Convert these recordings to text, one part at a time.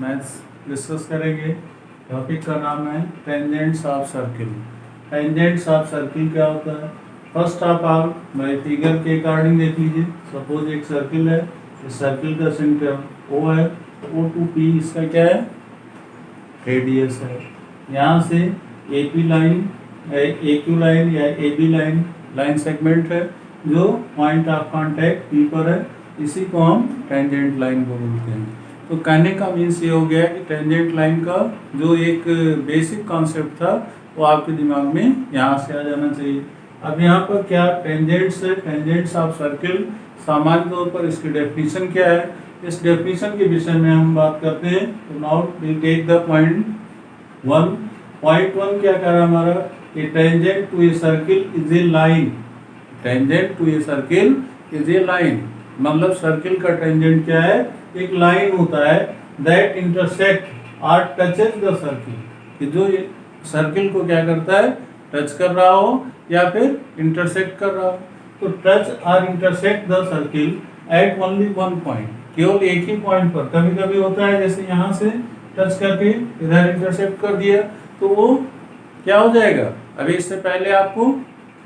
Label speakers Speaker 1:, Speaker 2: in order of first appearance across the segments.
Speaker 1: Maths discuss करेंगे। Topic का नाम है tangents of circle. Tangents of circle क्या होता है? फर्स्ट ऑफ ऑल मैं फिगर के अकॉर्डिंग देख लीजिए। सपोज एक सर्किल है, इस सर्किल का सेंटर O है, O टू P इसका क्या है? रेडियस है। यहाँ से AP लाइन, AQ लाइन या AB लाइन सेगमेंट है जो पॉइंट ऑफ कांटेक्ट P पर है, इसी को हम टेंजेंट लाइन को बोलते हैं। तो कहने का मीन्स ये हो गया कि टेंजेंट लाइन का जो एक बेसिक कॉन्सेप्ट था वो आपके दिमाग में यहाँ से आ जाना चाहिए। अब यहाँ पर क्या टेंजेंट्स है? टेंजेंट्स ऑफ सर्किल सामान्य तौर पर इसकी डेफिनेशन क्या है, इस डेफिनेशन के विषय में हम बात करते हैं। तो now we take the point 1। Point 1 क्या कह रहा है हमारा? A tangent to a circle is a line. Tangent to a circle is a line, मतलब सर्किल का टेंजेंट क्या है? एक लाइन होता है दैट इंटरसेक्ट और टचेज द सर्किल, कि जो सर्किल को क्या करता है? टच कर रहा हो या फिर इंटरसेक्ट कर रहा हो। तो टच और intersect the circle eight only one point, केवल एक ही पॉइंट पर। कभी कभी होता है जैसे यहाँ से टच करके इधर इंटरसेक्ट कर दिया तो वो क्या हो जाएगा? अभी इससे पहले आपको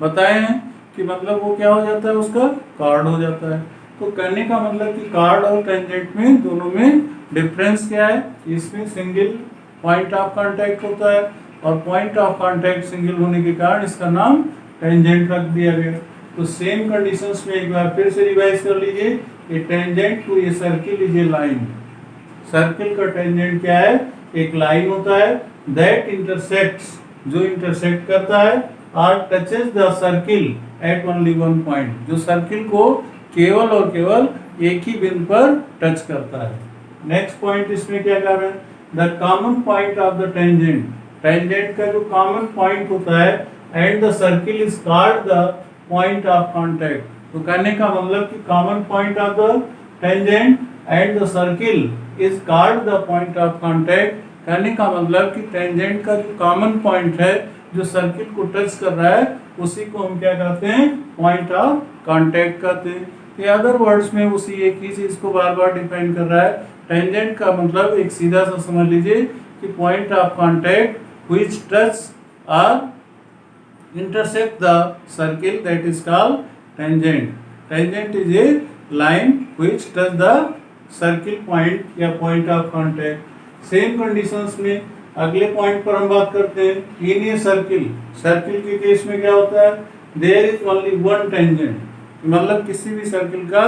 Speaker 1: बताए हैं कि मतलब वो क्या हो जाता है, उसका कार्ड हो जाता है। तो कहने का मतलब कि कार्ड और टेंजेंट में दोनों में डिफरेंस क्या है? इसमें सिंगल पॉइंट ऑफ कांटेक्ट होता है और पॉइंट ऑफ कांटेक्ट सिंगल होने के कारण इसका नाम टेंजेंट रख दिया गया। तो सेम कंडीशंस में एक बार फिर से रिवाइज कर लीजिए। A tangent to a circle is a line. Circle का टेंजेंट क्या है? एक लाइन होता है दैट इंटरसेक्ट्स, जो इंटरसेक्ट करता है, और touches the circle eight only one point, जो सर्किल को केवल और केवल एक ही बिंदु पर टच करता है। नेक्स्ट पॉइंट इसमें क्या कर रहे हैं? The common point of the tangent. Tangent का जो कॉमन पॉइंट होता है and the circle is called the point of contact. तो कहने का मतलब कि common point of the tangent and the circle is called the point of contact. कहने का मतलब कि टेंजेंट का जो कॉमन पॉइंट है जो सर्किल को टच कर रहा है उसी को हम क्या कहते हैं? पॉइंट ऑफ कांटेक्ट कहते हैं। ये अदर वर्ड्स में उसी एक ही चीज को बार बार डिफाइन कर रहा है। टेंजेंट का मतलब एक सीधा सा समझ लीजिए कि point of contact which touch और intersect the circle, that is called tangent. Tangent is a line which touch the circle point या point of contact. Same conditions में अगले पॉइंट पर हम बात करते हैं। इन ए सर्किल, सर्किल के केस में क्या होता है? There is only one tangent, मतलब किसी भी सर्किल का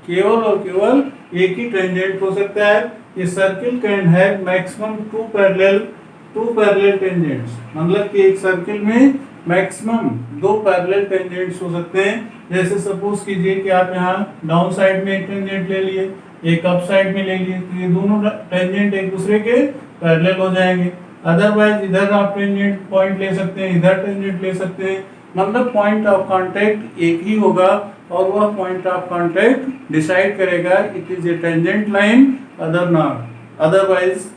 Speaker 1: केवल और केवल एक ही टेंजेंट हो सकता है। ये circle can have maximum two parallel tangents, मतलब कि एक सर्किल में मैक्सिमम दो पैरेलल टेंजेंट्स हो सकते हैं। जैसे सपोज कीजिए कि आप यहाँ डाउन साइड में एक टेंजेंट ले लिए, एक अप साइड में ले लिए, तो ये दोनों टेंजेंट एक दूसरे के पैरेलल हो जाएंगे। अदरवाइज इधर आप टेंजेंट पॉइंट ले सकते हैं, इधर टेंजेंट ले सकते हैं, मतलब पॉइंट ऑफ कांटेक्ट एक ही होगा और वह पॉइंट ऑफ कांटेक्ट डिसाइड करेगा it is a tangent line other not, otherwise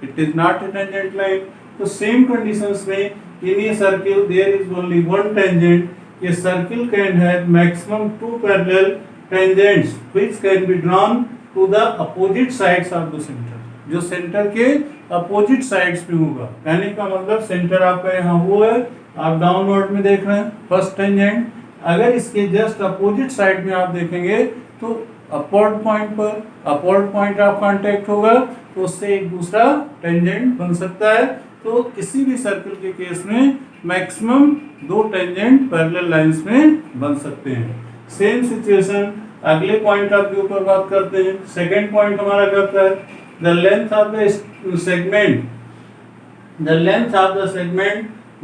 Speaker 1: it is not a tangent line. तो सेम कंडीशंस में in a circle there is only one tangent. A circle can have maximum two parallel tangents which can be drawn to the opposite sides of the center, जो centre के opposite sides में होगा। कहने का मतलब centre आपका यहाँ वो है, आप डाउनवर्ड में देख रहे हैं फर्स्ट टेंजेंट, अगर इसके जस्ट अपोजिट साइड में आप देखेंगे तो अपवर्ड पॉइंट पर अपवर्ड पॉइंट ऑफ कांटेक्ट होगा, तो उससे एक दूसरा टेंजेंट बन सकता है। तो किसी भी सर्किल के केस में मैक्सिमम दो टेंजेंट पैरेलल लाइंस में बन सकते हैं। सेम सिचुएशन अगले पॉइंट ऑफ व्यू पर बात करते हैं। सेकंड पॉइंट हमारा कहता है the length of the segment,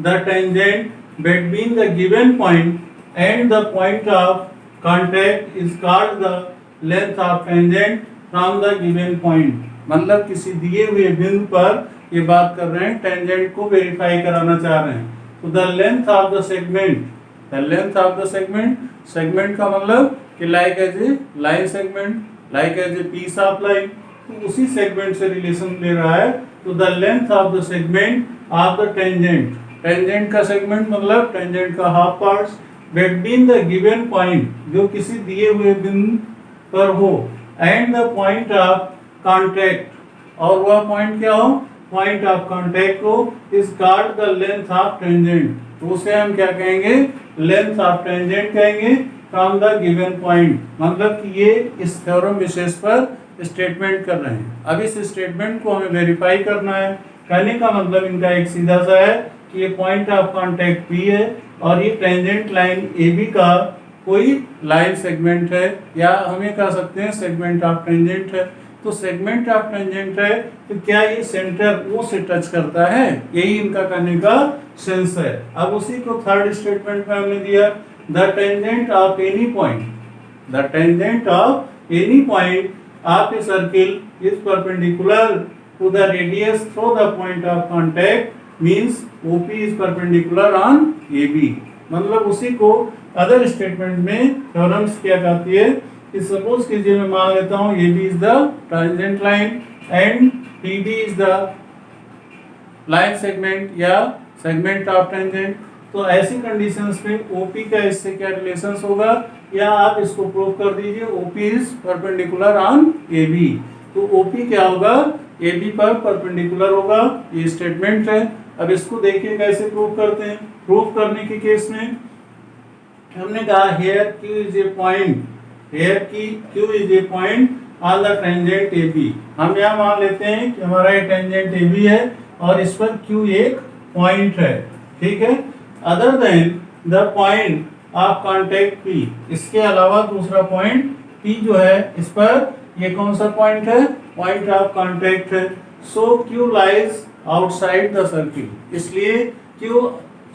Speaker 1: the tangent between the given point and the point of contact is called the length of tangent from the given point. मतलब किसी दिए हुए बिंदु पर ये बात कर रहे हैं, टेंजेंट को वेरीफाई कराना चाह रहे हैं। तो the length of the segment, the length of the segment, segment का मतलब कि like as a line segment, like as a piece of line, तो उसी सेगमेंट से रिलेशन ले रहा है। तो the length of the segment of the tangent, tangent का सेगमेंट मतलब टेंजेंट का half parts between the given point, जो किसी दिए हुए बिंदु पर हो, and the point of contact, और वह पॉइंट क्या हो, पॉइंट ऑफ कांटेक्ट हो, is called the length of tangent. तो उसे हम क्या कहेंगे, लेंथ ऑफ टेंजेंट कहेंगे फ्रॉम द गिवन पॉइंट। मतलब कि ये इस थ्योरम विशेष पर स्टेटमेंट कर रहे हैं। अब इस स्टेटमेंट को हमें वेरीफाई करना है। कहने का मतलब इनका एक सीधा सा है कि ये पॉइंट ऑफ कांटेक्ट P है और ये टेंजेंट लाइन AB का कोई लाइन सेगमेंट है, या हमें कह सकते हैं सेगमेंट ऑफ टेंजेंट है। तो सेगमेंट ऑफ टेंजेंट है तो क्या ये सेंटर O से टच करता है, यही इनका कहने का सेंस है। अब उसी को थर्ड स्टेटमेंट में हमने दिया, the tangent of any point, the tangent of any point of a circle is perpendicular to the radius through the point of contact means OP is perpendicular on AB। मतलब उसी को other statement में theorems क्या कहती है कि suppose कीजिए मैं मान लेता हूं AB is the tangent line and PB is the line segment या सेगमेंट ऑफ टेंजेंट। तो ऐसी कंडीशंस में OP का इससे क्या रिलेशंस होगा, या आप इसको प्रूव कर दीजिए OP is perpendicular on AB। तो OP क्या होगा, AB पर परपेंडिकुलर होगा, ये स्टेटमेंट है। अब इसको देखिए कैसे प्रूव करते हैं। प्रूव करने के केस में हमने कहा here Q is a point, here की Q is a point on the tangent AB। हम यहाँ मान लेते हैं कि हमारा ये टेंजेंट AB है और इस पर Q एक पॉइंट है, ठीक है। Other than the point of contact P, इसके अलावा दूसरा पॉइंट P जो है इस पर ये कौन सा पॉइंट है, पॉइंट ऑफ कांटेक्ट है। सो Q lies outside the circle, इसलिए Q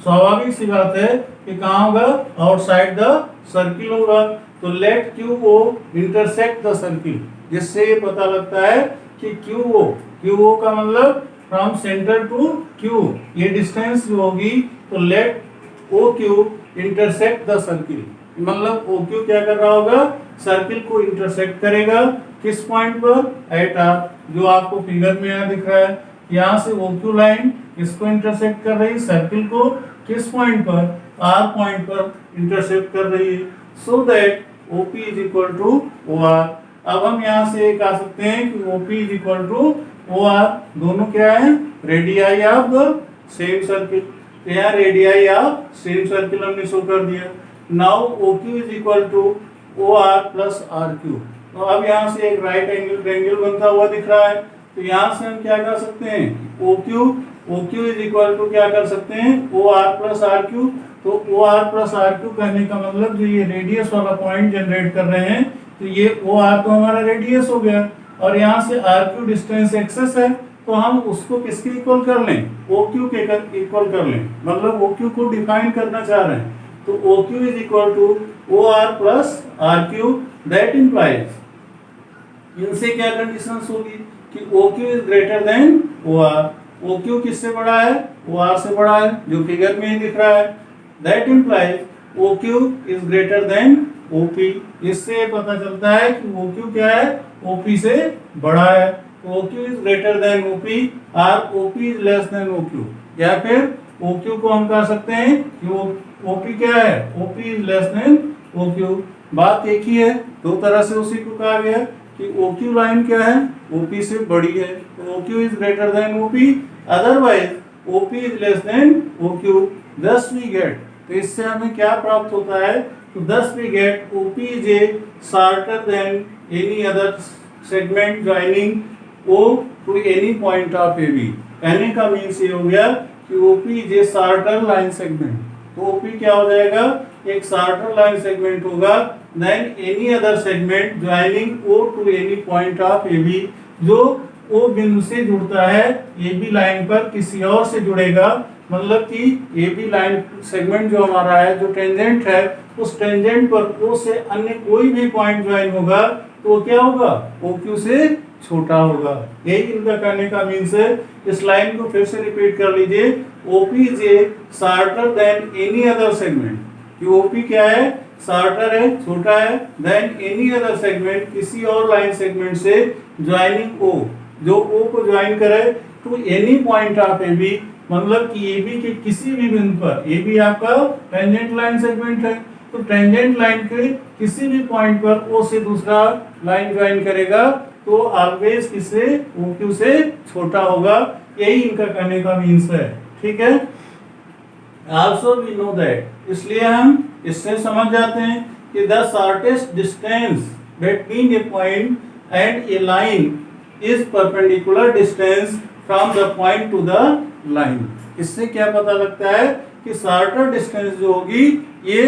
Speaker 1: स्वाभाविक सी बात है कि कहाँ होगा, आउटसाइड द सर्किल होगा। तो let QO intersect the circle, जिससे ये पता लगता है कि QO का मतलब फ्रॉम सेंटर टू Q, ये डिस्टेंस जो होगी, तो let OQ intersect the circle, मतलब OQ क्या कर रहा होगा, सर्किल को इंटरसेक्ट करेगा। किस पॉइंट पर, एट R, जो आपको फिगर में यहाँ दिख रहा है। यहाँ से OQ लाइन किसको इंटरसेक्ट कर रही है, सर्किल को। किस पॉइंट पर, R पॉइंट पर इंटरसेक्ट कर रही है। So that OP is equal to OR। अब हम यहाँ से कह सकते हैं कि OP is equal to OR, दोनों क्या है, radii of the same circle. यहाँ रेडियाई ऑफ सेम सर्किल हमने शो कर दिया। Now OQ is equal to OR plus RQ। तो अब यहाँ से एक राइट एंगल ट्रायंगल बनता हुआ दिख रहा है। तो यहाँ से हम क्या कर सकते हैं, OQ इज इक्वल टू क्या कर सकते हैं, OR प्लस RQ। तो OR प्लस RQ कहने का मतलब जो ये रेडियस वाला पॉइंट जनरेट कर रहे हैं, तो ये OR तो हमारा रेडियस हो गया और यहाँ से RQ डिस्टेंस एक्सेस है, तो हम उसको किसके इक्वल कर लें, OQ के इक्वल कर लें। मतलब OQ को डिफाइन करना चाह रहे हैं, तो OQ is equal to OR plus RQ। That implies, इनसे क्या कंडीशंस होगी कि OQ is greater than OR। OQ किससे बड़ा है, OR से बड़ा है, जो फिगर में ही दिख रहा है। That implies OQ is greater then OP। इससे पता चलता है कि OQ क्या है, OP से बड़ा है। OQ is greater then OP और OP is less than OQ, या फिर OQ को हम कह सकते हैं कि OP क्या है, OP is less than OQ। बात एक ही है, दो तरह से उसी को कहा गया कि OQ लाइन क्या है, OP से बड़ी है, तो OQ is greater then OP, otherwise OP is less than OQ। thus we get, तो इससे हमें क्या प्राप्त होता है, तो thus we get OP is a shorter than any other segment joining O to any point of AB। कहने का मीन्स ये हो गया कि OP is a shorter line segment। तो OP क्या हो जाएगा, एक शॉर्टर लाइन सेगमेंट होगा than any other segment joining O to any point of AB, जो O बिंदु से जुड़ता है AB लाइन पर किसी और से जुड़ेगा। मतलब कि AB लाइन सेगमेंट जो हमारा है, जो टेंजेंट है, उस टेंजेंट पर O से अन्य कोई भी पॉइंट ज्वाइन होगा तो क्या होगा, OQ से छोटा होगा। यही इनका कहने का मीन्स है। इस लाइन को फिर से रिपीट कर लीजिए, OP is a shorter than any other segment, कि OP क्या है, शॉर्टर है, छोटा है, देन एनी अदर सेगमेंट, किसी और लाइन सेगमेंट से ज्वाइनिंग O, जो O को ज्वाइन करे to any point of AB। मतलब कि AB के किसी भी बिंदु पर, AB आपका टेंजेंट लाइन सेगमेंट है, तो टेंजेंट लाइन के किसी भी पॉइंट पर O से दूसरा लाइन ज्वाइन करेगा तो ऑलवेज किससे OQ से छोटा होगा, यही इनका कहने का मीन्स है। ठीक है, आल्सो वी नो दैट, इसलिए हम इससे समझ जाते हैं कि the shortest distance between A point and A line is perpendicular distance from the point two the line. इससे क्या पता लगता है कि शॉर्टर डिस्टेंस जो होगी ये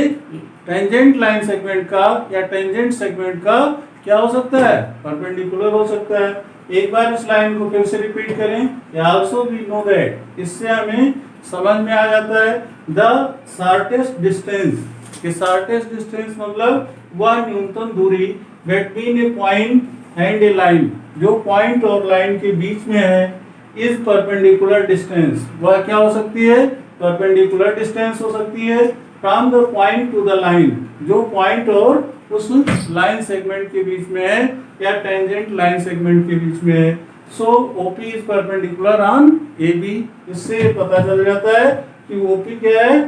Speaker 1: टेंजेंट लाइन सेगमेंट का या टेंजेंट सेगमेंट का क्या हो सकता है, परपेंडिकुलर हो सकता है। एक बार इस लाइन को फिर से रिपीट करें, आल्सो वी नो दैट, इससे हमें समझ में आ जाता है द शॉर्टेस्ट डिस्टेंस, कि शॉर्टेस्ट डिस्टेंस मतलब वह न्यूनतम दूरी between A point and A line, जो पॉइंट और लाइन के बीच में है, इज परपेंडिकुलर डिस्टेंस, वह क्या हो सकती है, परपेंडिकुलर डिस्टेंस हो सकती है from the point two the line, जो पॉइंट और उस लाइन सेगमेंट के बीच में है या टेंजेंट लाइन सेगमेंट के बीच में है। सो OP is perpendicular on AB, इससे पता चल जाता है कि OP क्या है,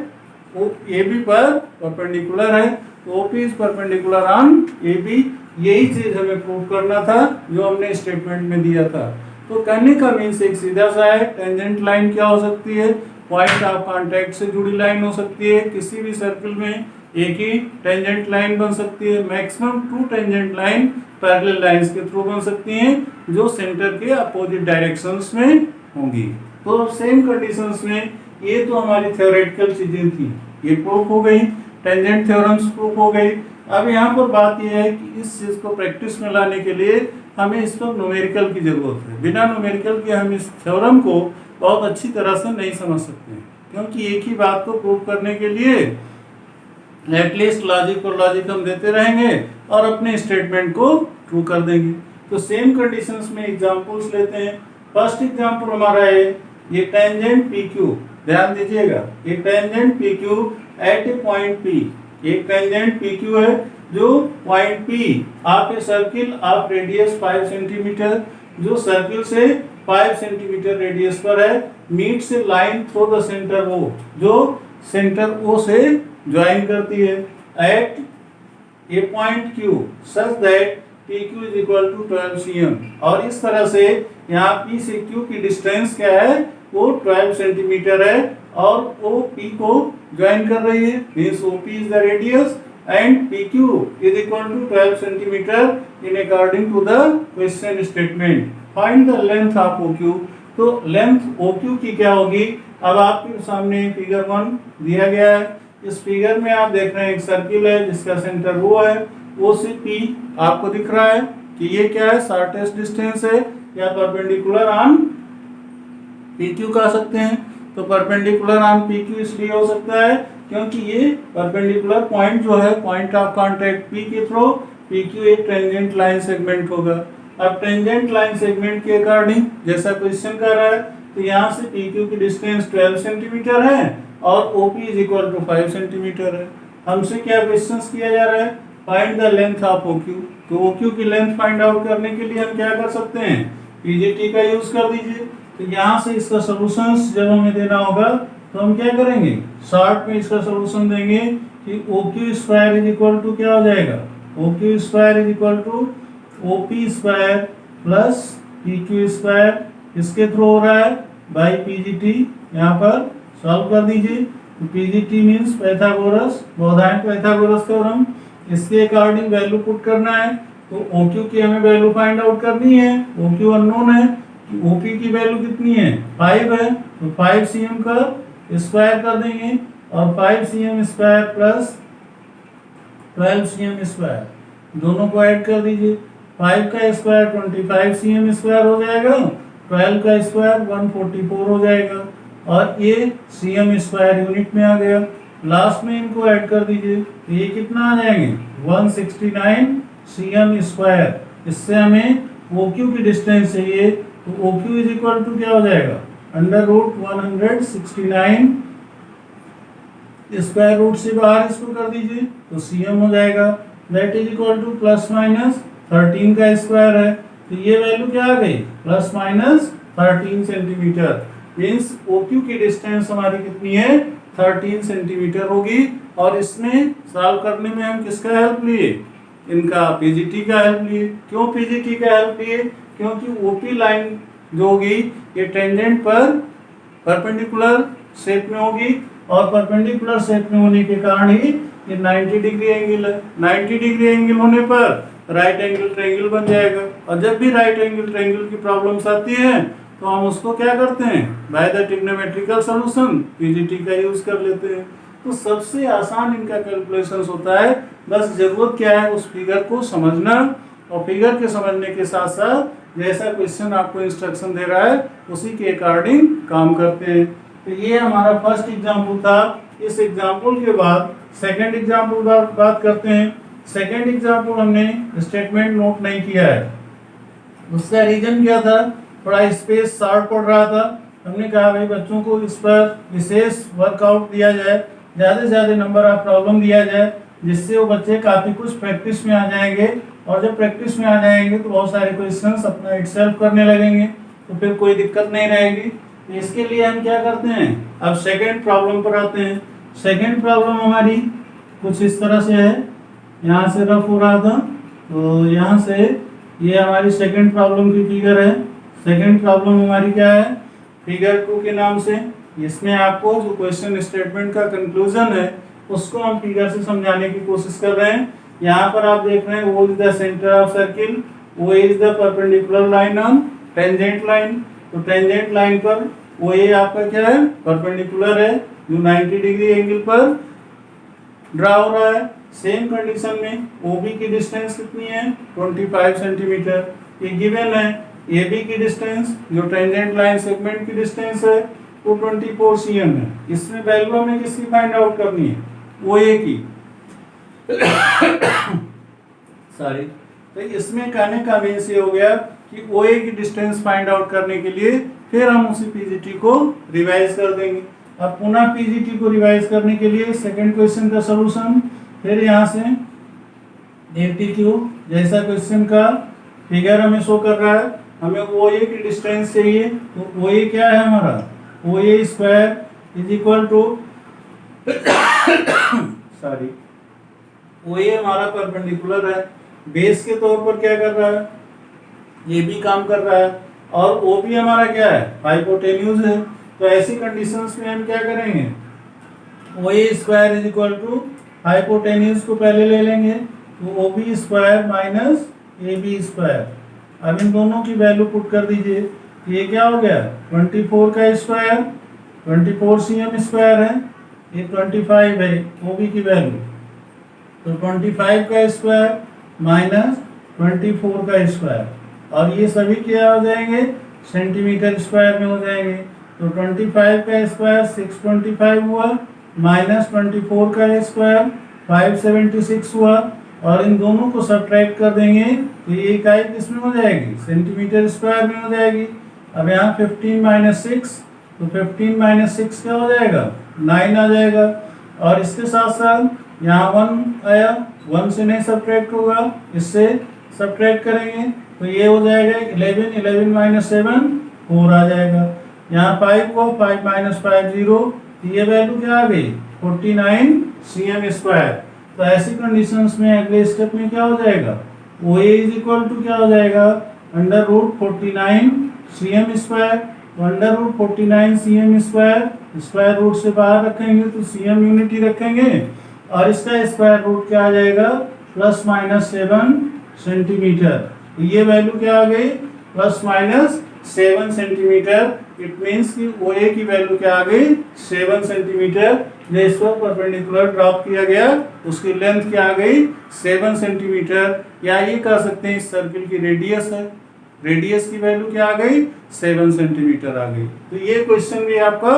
Speaker 1: वो AB पर परपेंडिकुलर है, तो OP is perpendicular on AB। यही चीज हमें प्रूव करना था जो हमने स्टेटमेंट में दिया था। तो कहने का मीन्स एक सीधा सा है, टेंजेंट लाइन क्या हो सकती है, पॉइंट ऑफ कांटेक्ट से जुड़ी लाइन हो सकती है, किसी भी सर्किल में एक ही टेंजेंट लाइन बन सकती है, maximum 2 tangent line parallel lines के थ्रू बन सकती हैं जो सेंटर के अपोजिट डायरेक्शंस में होंगी। तो सेम कंडीशंस में ये तो हमारी थ्योरेटिकल चीजें थी, ये प्रूफ हो गई, टेंजेंट थ्योरम्स प्रूफ हो गई। अब यहाँ पर बात यह है कि इस चीज को प्रैक्टिस में लाने के लिए हमें इस पर न्यूमेरिकल की जरूरत है। बिना न्यूमेरिकल के हम इस थ्योरम को बहुत अच्छी तरह से नहीं समझ सकते, क्योंकि एक ही बात को प्रूव करने के लिए एटलीस्ट लॉजिक और लॉजिक हम देते रहेंगे और अपने स्टेटमेंट को ट्रू कर देंगे। तो सेम कंडीशंस में एग्जांपल्स लेते हैं। फर्स्ट एग्जांपल हमारा है ये टेंजेंट PQ, ध्यान दीजिएगा, ये tangent PQ at a point P, एक टेंजेंट PQ है जो point P of a circle of radius 5 centimetre, जो सर्किल से 5 सेंटीमीटर रेडियस पर है, meets a line through the centre O, जो सेंटर O से ज्वाइन करती है at a point Q such that PQ is equal to 12 cm, और इस तरह से यहाँ P से Q की डिस्टेंस क्या है, वो 12 सेंटीमीटर है और वो P को ज्वाइन कर रही है, means OP is the radius and PQ is equal to 12 centimetre in according to the question statement. Find the length of OQ, तो लेंथ OQ की क्या होगी, अब आपके सामने फिगर 1 दिया गया है। इस फिगर में आप देख रहे हैं एक सर्किल है जिसका सेंटर O है, O से P आपको दिख रहा है कि ये क्या है, शॉर्टेस्ट डिस्टेंस है या परपेंडिकुलर ऑन PQ कह सकते हैं। तो परपेंडिकुलर ऑन PQ इसलिए हो सकता है क्योंकि ये परपेंडिकुलर पॉइंट जो है, पॉइंट ऑफ कांटेक्ट P के थ्रू PQ एक टेंजेंट लाइन सेगमेंट होगा। अब टेंजेंट लाइन सेगमेंट के अकॉर्डिंग जैसा क्वेश्चन कर रहा है, तो यहाँ से PQ की डिस्टेंस 12 सेंटीमीटर है और OP is equal to 5 centimetre है। हमसे क्या क्वेश्चन किया जा रहा है, find the length of OQ। तो OQ की लेंथ फाइंड आउट करने के लिए हम क्या कर सकते हैं, PGT का यूज कर दीजिए। तो यहाँ से इसका सोल्यूशंस जब हमें देना होगा तो हम क्या करेंगे, शॉर्ट में इसका सोल्यूशन देंगे कि OQ square is equal to क्या हो जाएगा, OQ square is equal to OP square plus PQ square, इसके थ्रू हो रहा है बाई PGT। यहाँ पर सॉल्व कर दीजिए, तो PGT means Pythagoras, Baudhayana Pythagoras theorem, इसके अकॉर्डिंग वैल्यू पुट करना है। तो OQ की हमें वैल्यू फाइंड आउट करनी है, OQ अननोन है, OP की वैल्यू कितनी है, 5 है, तो 5 cm का स्क्वायर कर देंगे और 5 cm square plus 12 cm square दोनों को ऐड कर दीजिए। 5 का स्क्वायर 25 cm स्क्वायर हो जाएगा, 12 का स्क्वायर 144 हो जाएगा और ये cm स्क्वायर यूनिट में आ गया। लास्ट में इनको ऐड कर दीजिए, तो ये कितना आ जाएंगे 169 cm स्क्वायर। इससे हमें OQ की डिस्टेंस चाहिए, तो OQ इज इक्वल टू क्या हो जाएगा, अंडर रूट 169, स्क्वायर रूट से बाहर इसको कर दीजिए तो cm हो जाएगा, that is equal two plus minus 13 का स्क्वायर है, तो ये वैल्यू क्या आ गई, plus minus 13 centimetre. Means OQ की डिस्टेंस हमारी कितनी है, 13 सेंटीमीटर होगी। और इसमें सॉल्व करने में हम किसका हेल्प लिए, इनका पीजीटी का हेल्प लिए। क्यों पीजीटी का हेल्प लिए? क्योंकि ओपी लाइन जो होगी ये टेंजेंट पर परपेंडिकुलर शेप में होगी और परपेंडिकुलर शेप में होने के कारण ही ये 90 डिग्री एंगल है। 90 डिग्री एंगल होने पर राइट एंगल ट्रायंगल बन जाएगा और जब भी राइट एंगल ट्रायंगल की प्रॉब्लम्स आती है तो हम उसको क्या करते हैं, by the trigonometrical solution PGT का यूज कर लेते हैं। तो सबसे आसान इनका कैलकुलेशंस होता है, बस जरूरत क्या है उस फिगर को समझना और फिगर के समझने के साथ साथ जैसा क्वेश्चन आपको इंस्ट्रक्शन दे रहा है उसी के अकॉर्डिंग काम करते हैं। तो ये हमारा फर्स्ट एग्जाम्पल था। इस एग्जाम्पल के बाद सेकेंड एग्जाम्पल बात करते हैं। सेकेंड एग्जाम्पल हमने स्टेटमेंट नोट नहीं किया है, उसका रीजन क्या था, थोड़ा स्पेस शॉर्ट पड़ रहा था। हमने कहा भाई बच्चों को इस पर विशेष वर्कआउट दिया जाए, ज़्यादा से ज़्यादा नंबर ऑफ प्रॉब्लम दिया जाए, जिससे वो बच्चे काफ़ी कुछ प्रैक्टिस में आ जाएंगे और जब प्रैक्टिस में आ जाएंगे तो बहुत सारे क्वेश्चंस अपना इटसेल्फ करने लगेंगे, तो फिर कोई दिक्कत नहीं रहेगी। तो इसके लिए हम क्या करते हैं, अब सेकेंड प्रॉब्लम पर आते हैं। सेकेंड प्रॉब्लम हमारी कुछ इस तरह से है, यहाँ से रफ हो रहा था तो यहाँ से ये हमारी सेकेंड प्रॉब्लम की फिगर है। सेकेंड प्रॉब्लम हमारी क्या है, फिगर 2 के नाम से। इसमें आपको जो क्वेश्चन स्टेटमेंट का कंक्लूजन है उसको हम फिगर से समझाने की कोशिश कर रहे हैं। यहाँ पर आप देख रहे हैं वो is the centre of circle, वो is the perpendicular line on tangent line. तो टेंजेंट लाइन पर वो ये आपका क्या है, परपेंडिकुलर है जो 90 डिग्री एंगल पर ड्रा हो रहा है। सेम कंडीशन में ओबी की डिस्टेंस कितनी है, 25 सेंटीमीटर। ये गिवन है AB की डिस्टेंस जो टेंजेंट लाइन सेगमेंट की डिस्टेंस है वो 24 cm है। इसमें वैल्यू हमें किसकी फाइंड आउट करनी है, OA की सॉरी। तो इसमें कहने का मीन्स ये हो गया कि OA की डिस्टेंस फाइंड आउट करने के लिए फिर हम उसी पीजीटी को रिवाइज कर देंगे। अब पुनः पीजीटी को रिवाइज करने के लिए सेकंड क्वेश्चन का सॉल्यूशन, फिर यहाँ से एप्टीट्यूड जैसा क्वेश्चन का फिगर हमें शो कर रहा है, हमें OA की डिस्टेंस चाहिए। तो OA क्या है हमारा, OA square is equal to sorry OA हमारा परपेंडिकुलर है, बेस के तौर पर क्या कर रहा है, ये भी काम कर रहा है और OB हमारा क्या है, हाइपोटेन्यूज है। तो ऐसी कंडीशंस में हम क्या करेंगे, OA square is equal to hypotenuse को पहले ले लेंगे तो OB square minus AB square. अब इन दोनों की वैल्यू पुट कर दीजिए, ये क्या हो गया 24 का स्क्वायर, 24 cm स्क्वायर है, ये 25 है OB की वैल्यू। तो 25 का स्क्वायर माइनस 24 का स्क्वायर और ये सभी क्या हो जाएंगे, सेंटीमीटर स्क्वायर में हो जाएंगे। तो 25 का स्क्वायर 625 हुआ माइनस 24 का स्क्वायर 576 हुआ और इन दोनों को सब्ट्रैक्ट कर देंगे तो ये इकाई किसमें हो जाएगी, सेंटीमीटर स्क्वायर में हो जाएगी। अब यहाँ 15 माइनस 6 तो 15 माइनस 6 क्या हो जाएगा, 9 आ जाएगा। और इसके साथ साथ यहाँ 1 आया, 1 से नहीं सब्ट्रैक्ट होगा, इससे सब्ट्रैक्ट करेंगे तो ये हो जाएगा 11, 11 माइनस 7 4 आ जाएगा। यहाँ 5 को 5 माइनस 5 0, तो ये वैल्यू क्या आ गई 49 cm स्क्वायर। तो ऐसी कंडीशंस में अगले स्टेप में क्या हो जाएगा, OA इज इक्वल टू क्या हो जाएगा अंडर रूट 49 cm स्क्वायर। तो under root 49 cm square, square root से बाहर रखेंगे तो cm यूनिटी रखेंगे और इसका स्क्वायर रूट क्या आ जाएगा प्लस माइनस 7 सेंटीमीटर। ये वैल्यू क्या आ गई plus minus 7 centimetre. It means कि OA की वैल्यू क्या आ गई 7 सेंटीमीटर। जो इस पर परपेंडिकुलर ड्रॉप किया गया उसकी लेंथ क्या आ गई 7 सेंटीमीटर। या ये कह सकते हैं इस सर्किल की रेडियस है, रेडियस की वैल्यू क्या आ गई 7 सेंटीमीटर आ गई। तो ये क्वेश्चन भी आपका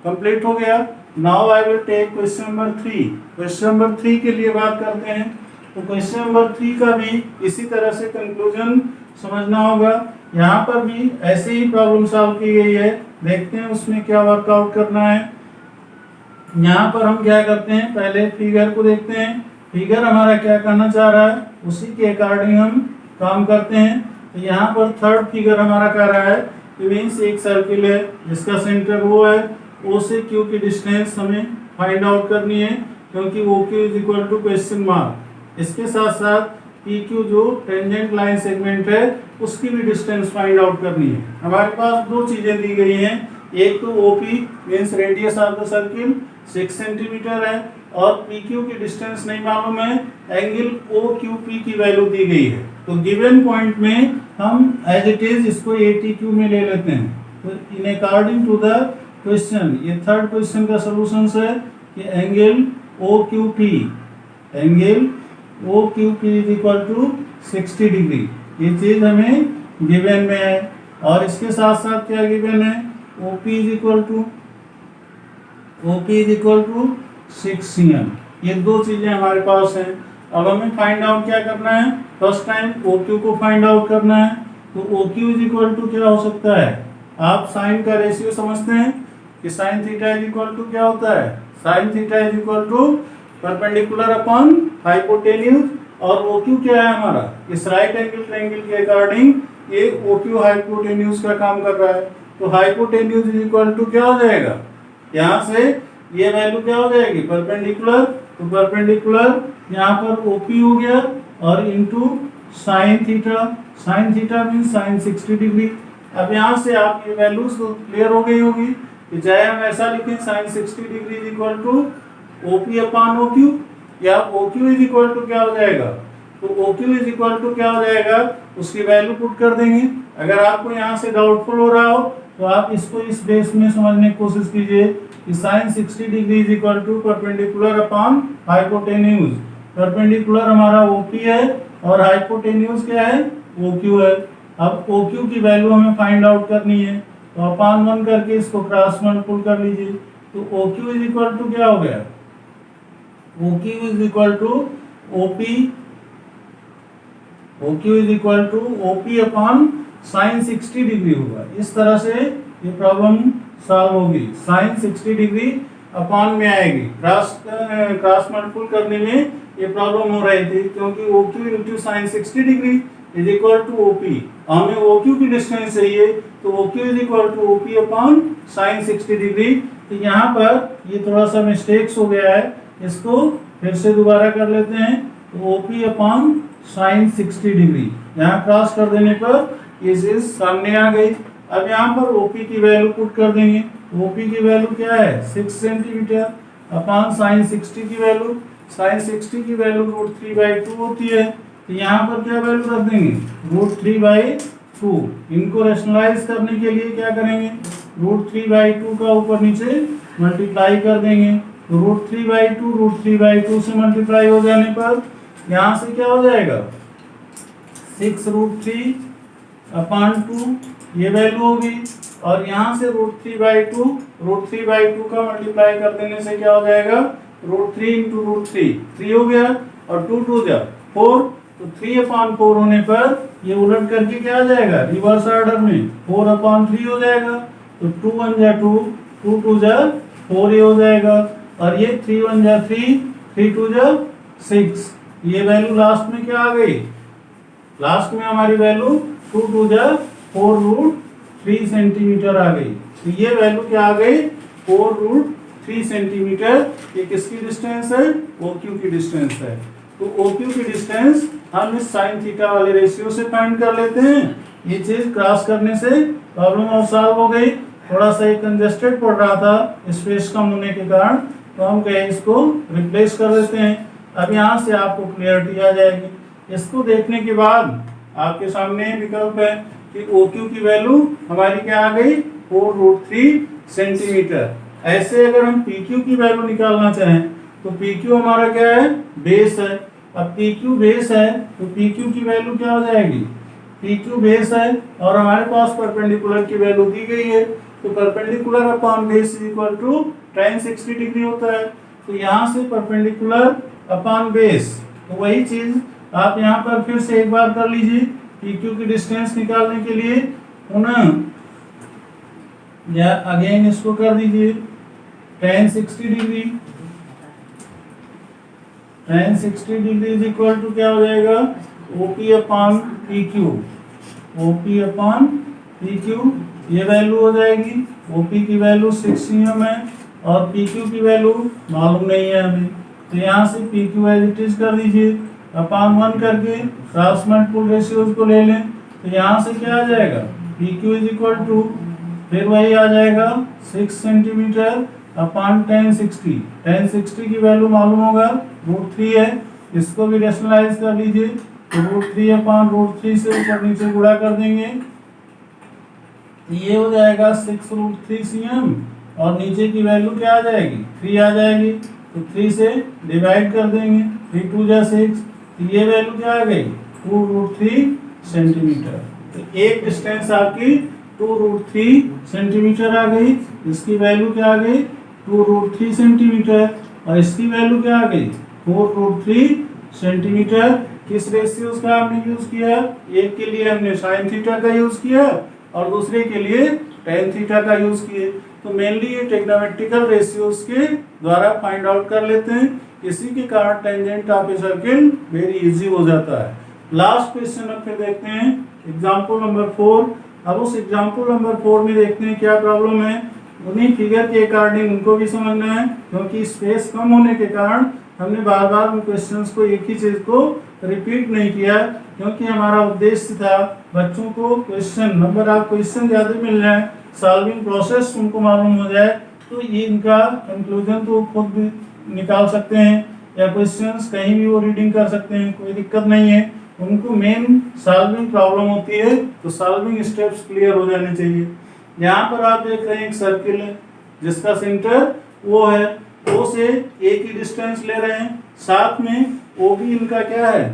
Speaker 1: कंप्लीट हो गया। Now I will take question number 3। Question number 3 के लिए बात करते हैं। तो क्वेश्चन नंबर 3 का भी इसी तरह से कंक्लूजन समझना होगा। यहाँ पर भी ऐसे ही प्रॉब्लम सॉल्व की गई है, देखते हैं उसमें क्या वर्कआउट करना है। यहाँ पर हम क्या करते हैं, पहले फिगर को देखते हैं, फिगर हमारा क्या कहना चाह रहा है उसी के अकॉर्डिंग हम काम करते हैं। तो यहाँ पर थर्ड फिगर हमारा कह रहा है मीन्स एक सर्किल है जिसका सेंटर वो है, O से Q की डिस्टेंस हमें फाइंड आउट करनी है क्योंकि OQ is equal to question mark. इसके साथ साथ पी क्यू जो टेंजेंट लाइन सेगमेंट है उसकी भी डिस्टेंस फाइंड आउट करनी है। हमारे पास दो चीजें दी गई हैं, एक तो OP means radius of the circle 6 centimetre है और पी क्यू की डिस्टेंस नहीं मालूम है, एंगल ओ क्यू पी की वैल्यू दी गई है। तो गिवन पॉइंट में हम एज इट इज इसको ए टी क्यू में ले लेते हैं। तो in according to the question, ये थर्ड क्वेश्चन का सोल्यूशन है कि angle O Q P, angle O Q P is equal to 60 degree, ये चीज हमें गिवन में है। और इसके साथ साथ क्या गिवन है, OP is equal to 6 cm। ये दो चीजें हमारे पास हैं। अब हमें फाइंड आउट क्या करना है, फर्स्ट टाइम OQ को फाइंड आउट करना है। तो OQ इज इक्वल टू क्या हो सकता है, आप साइन का रेशियो समझते हैं कि sine theta is equal to क्या होता है, sine theta is equal to perpendicular upon hypotenuse. और OQ क्या है हमारा, इस राइट एंगल ट्रायंगल के अकॉर्डिंग ये OQ हाइपोटेन्यूज का काम कर रहा है। तो हाइपोटेन्यूज इज इक्वल टू क्या हो जाएगा, यहाँ से ये वैल्यू क्या हो जाएगी परपेंडिकुलर, तो परपेंडिकुलर यहाँ पर OP हो गया और into sine theta, sine theta mean sine 60 degree. अब यहाँ से आप ये वैल्यूज तो क्लियर हो गई होगी कि चाहे हम ऐसा लिखें sine 60 degree is equal to OP upon OQ, या OQ इज इक्वल टू क्या हो जाएगा, तो OQ इज इक्वल टू क्या हो जाएगा, उसकी वैल्यू पुट कर देंगे। अगर आपको यहाँ से डाउटफुल हो रहा हो तो आप इसको इस बेस में समझने की कोशिश कीजिए कि sine 60 degree is equal to perpendicular upon hypotenuse. Perpendicular हमारा OP है और हाइपोटेन्यूज क्या है, OQ है। अब OQ की वैल्यू हमें फाइंड आउट करनी है, तो अपॉन 1 करके इसको क्रॉस मल्टीपल कर लीजिए। तो OQ इज इक्वल टू क्या हो गया, OQ is equal to OP upon sine 60 degree होगा। इस तरह से ये प्रॉब्लम सॉल्व होगी, साइन 60 डिग्री अपॉन में आएगी। क्रॉस मल्टीपल करने में ये प्रॉब्लम हो रही थी क्योंकि OQ into sine 60 degree is equal to OP। हमें OQ की डिस्टेंस चाहिए तो OQ is equal to OP upon sine 60 degree. तो यहाँ पर ये थोड़ा सा मिस्टेक्स हो गया है, इसको फिर से दोबारा कर लेते हैं। तो OP अपॉन साइन 60 डिग्री यहाँ क्रॉस कर देने पर ये चीज सामने आ गई। अब यहाँ पर OP की वैल्यू पुट कर देंगे। OP की वैल्यू क्या है 6 सेंटीमीटर अपॉन साइन 60 की वैल्यू, साइन 60 की वैल्यू √3/2 होती है। तो यहाँ पर क्या वैल्यू रख देंगे √3/2। इनको रेशनलाइज करने के लिए क्या करेंगे, √3/2 का ऊपर नीचे मल्टीप्लाई कर देंगे। तो √3/2 से मल्टीप्लाई हो जाने पर यहाँ से क्या हो जाएगा 6√3 अपॉन 2 ये वैल्यू होगी। और यहाँ से √3/2 का मल्टीप्लाई कर देने से क्या हो जाएगा √3 इंटू √3 3 हो गया और 2 2 जा 4, तो 3 अपॉन 4 होने पर ये उलट करके क्या आ जाएगा रिवर्स ऑर्डर में 4 अपॉन 3 हो जाएगा। तो 2 1 जा 2, 2 2 जा 4 ये हो जाएगा और ये 3 1 जा 3, 3 2 जा 6। ये वैल्यू लास्ट में क्या आ गई, लास्ट में हमारी वैल्यू 2 2 जा 4√3 सेंटीमीटर आ गई। तो ये वैल्यू क्या आ गई 4√3 सेंटीमीटर। ये किसकी डिस्टेंस है, OQ की डिस्टेंस है। तो OQ की डिस्टेंस हम इस साइन थीटा वाले रेशियो से फाइंड कर लेते हैं। ये चीज क्रॉस करने से प्रॉब्लम और सॉल्व हो गई। थोड़ा सा कंजेस्टेड पड़ रहा था स्पेस कम होने के कारण, तो हम कहें इसको रिप्लेस कर देते हैं। अब यहाँ से आपको क्लियरिटी आ जाएगी। इसको देखने के बाद आपके सामने विकल्प है कि OQ की वैल्यू हमारी क्या आ गई 4√3 सेंटीमीटर। ऐसे अगर हम PQ की वैल्यू निकालना चाहें तो PQ हमारा क्या है बेस है। अब PQ बेस है तो PQ की वैल्यू क्या हो जाएगी, PQ बेस है और हमारे पास परपेंडिकुलर की वैल्यू दी गई है। तो perpendicular upon base is equal to tan 60 degree होता है। तो यहाँ से परपेंडिकुलर अपॉन बेस, तो वही चीज आप यहाँ पर फिर से एक बार कर लीजिए। PQ की डिस्टेंस निकालने के लिए पुनः या अगेन इसको कर दीजिए tan 60 degree, tan 60 degree is equal to क्या हो जाएगा OP upon PQ, OP upon PQ। ये वैल्यू हो जाएगी, OP की वैल्यू 6 cm है और PQ की वैल्यू मालूम नहीं है हमें। तो यहाँ से PQ एज इट इज कर दीजिए अपान 1 करके क्रॉस मल्टीपल रेशियोज को ले लें तो यहाँ से क्या आ जाएगा, P Q is equal to, फिर वही आ जाएगा 6 सेंटीमीटर अपान 1060। 1060 की वैल्यू मालूम होगा √3 है, इसको भी रेशनलाइज कर लीजिए तो √3 अपान √3 से ऊपर नीचे गुणा कर देंगे, ये हो जाएगा 6√3 cm और नीचे की वैल्यू क्या आ जाएगी, 3 आ जाएगी तो 3 से डिवाइड कर देंगे, 3 2 जा 6, तो ये वैल्यू क्या आ गई 2√3 सेंटीमीटर। तो एक डिस्टेंस आपकी 2√3 सेंटीमीटर आ गई, इसकी वैल्यू क्या आ गई 2√3 सेंटीमीटर और इसकी वैल्यू क्या आ गई 4√3 सेंटीमीटर। किस रेशियोज का हमने यूज किया, एक के लिए हमने साइन थीटा का यूज किया और दूसरे के लिए टेन थीटा का यूज किए। तो मेनली ये टेक्नोमेट्रिकल रेशियोज के द्वारा फाइंड आउट कर लेते हैं, इसी के कारण tangent of a circle very easy हो जाता है। लास्ट क्वेश्चन अब फिर देखते हैं एग्जाम्पल नंबर 4। अब उस एग्जाम्पल नंबर 4 में देखते हैं क्या प्रॉब्लम है, उन्हीं फिगर के अकॉर्डिंग उनको भी समझना है, क्योंकि स्पेस कम होने के कारण हमने बार बार उन क्वेश्चंस को एक ही चीज को रिपीट नहीं किया, क्योंकि हमारा उद्देश्य था बच्चों को क्वेश्चन नंबर ऑफ क्वेश्चन ज्यादा मिल जाए, सॉल्विंग प्रोसेस उनको मालूम हो जाए, तो ये इनका कंक्लूजन तो खुद भी निकाल सकते हैं या क्वेश्चंस कहीं भी वो रीडिंग कर सकते हैं, कोई दिक्कत नहीं है। उनको मेन सॉल्विंग प्रॉब्लम होती है तो सॉल्विंग स्टेप्स क्लियर हो जाने चाहिए। यहाँ पर आप देख रहे हैं एक सर्किल है जिसका सेंटर वो है, ओ से ए की डिस्टेंस ले रहे हैं, साथ में ओ भी इनका क्या है,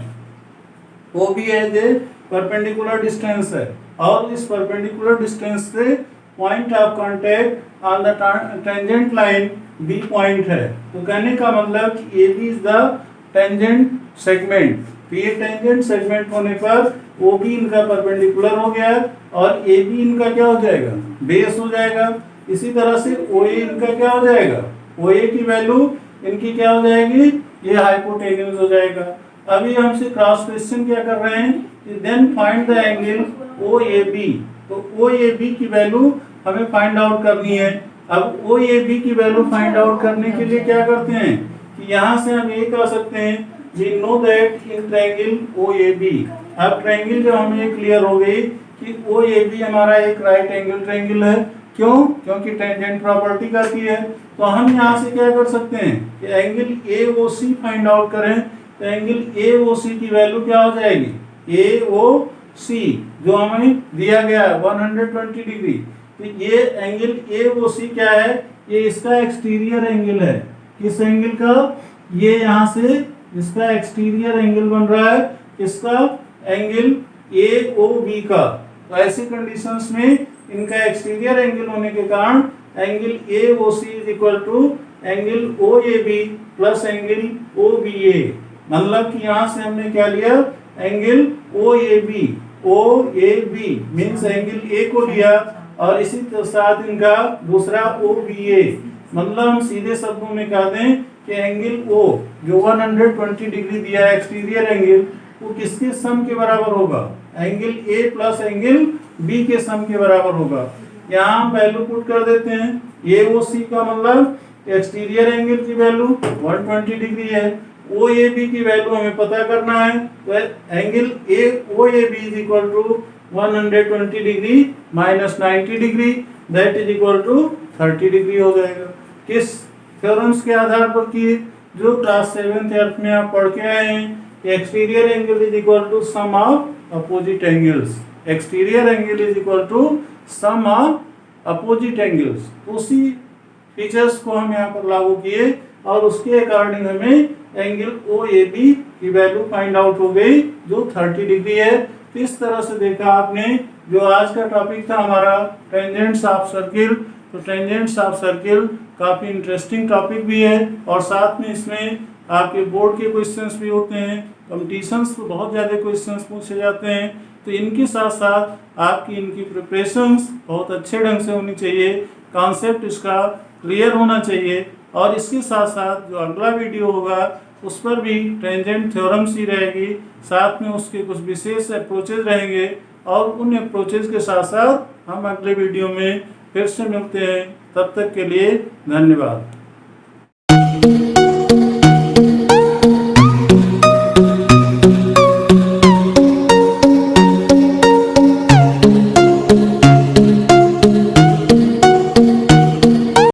Speaker 1: ओ भी एज ए परपेंडिकुलर डिस्टेंस है और इस परपेंडिकुलर डिस्टेंस से point of contact on the tangent line B point है। तो कहने का मतलब कि A B is the tangent segment, तो ये टेंजेंट सेगमेंट होने पर ओ बी इनका परपेंडिकुलर हो गया और ए बी इनका क्या हो जाएगा, बेस हो जाएगा। इसी तरह से ओ ए इनका क्या हो जाएगा, ओ ए की वैल्यू इनकी क्या हो जाएगी, ये हाइपोटेन्यूज हो जाएगा। अभी हमसे क्रॉस क्वेश्चन क्या कर रहे हैं, then find the angle O A B, तो ओ ए बी की वैल्यू हमें फाइंड आउट करनी है। अब ओ ए बी की वैल्यू फाइंड आउट करने के लिए क्या करते हैं कि यहाँ से हम ये कह सकते हैं, we know that in triangle O A B. अब ट्रायंगल जब हमें क्लियर हो गई कि ओ ए बी हमारा एक राइट एंगल ट्रायंगल है, क्यों, क्योंकि टेंजेंट प्रॉपर्टी करती है, तो हम यहाँ से क्या कर सकते हैं कि angle A O C find out करें, तो एंगल ए ओ सी की वैल्यू क्या हो जाएगी, ए ओ सी जो हमें दिया गया है 120 डिग्री। तो ये एंगल ए ओ सी क्या है, ये इसका एक्सटीरियर एंगल है, किस एंगल का, ये यहाँ से इसका एक्सटीरियर एंगल बन रहा है, इसका एंगल ए ओ बी का। तो ऐसी कंडीशंस में इनका एक्सटीरियर एंगल होने के कारण angle A O C is equal to angle O A B plus angle O B A. मतलब कि यहाँ से हमने क्या लिया, angle O A B means angle A को लिया और इसी के साथ इनका दूसरा ओ बी ए। मतलब हम सीधे शब्दों में कह दें कि एंगल ओ जो 120 डिग्री दिया है एक्सटीरियर एंगल, वो किसके सम के बराबर होगा, angle A plus angle B के सम के बराबर होगा। यहाँ हम वैल्यू पुट कर देते हैं, ए ओ सी का मतलब एक्सटीरियर एंगल की वैल्यू 120 डिग्री है, ओ ए बी की वैल्यू हमें पता करना है, तो angle A O A B is equal to 120 degree minus 90 degree that is equal to 30 degree हो जाएगा। किस थ्योरम्स के आधार पर की, जो क्लास 7th 8th में आप पढ़ के आए हैं, exterior angle is equal to sum of opposite angles, exterior angle is equal to sum of opposite angles. उसी फीचर्स को हम यहाँ पर लागू किए और उसके अकॉर्डिंग हमें एंगल ओ ए बी की वैल्यू फाइंड आउट हो गई जो 30 डिग्री है। तो इस तरह से देखा आपने, जो आज का टॉपिक था हमारा टेंजेंट्स ऑफ सर्किल, तो टेंजेंट्स ऑफ सर्किल काफ़ी इंटरेस्टिंग टॉपिक भी है और साथ में इसमें आपके बोर्ड के क्वेश्चंस भी होते हैं, कॉम्पिटिशन्स तो बहुत ज़्यादा क्वेश्चंस पूछे जाते हैं, तो इनके साथ साथ आपकी इनकी प्रिपरेशंस बहुत अच्छे ढंग से होनी चाहिए, कॉन्सेप्ट इसका क्लियर होना चाहिए और इसके साथ साथ जो अगला वीडियो होगा उस पर भी टेंजेंट थ्योरम्स ही रहेगी, साथ में उसके कुछ विशेष अप्रोचेज रहेंगे और उन अप्रोचेज के साथ साथ हम अगले वीडियो में फिर से मिलते हैं। तब तक के लिए धन्यवाद।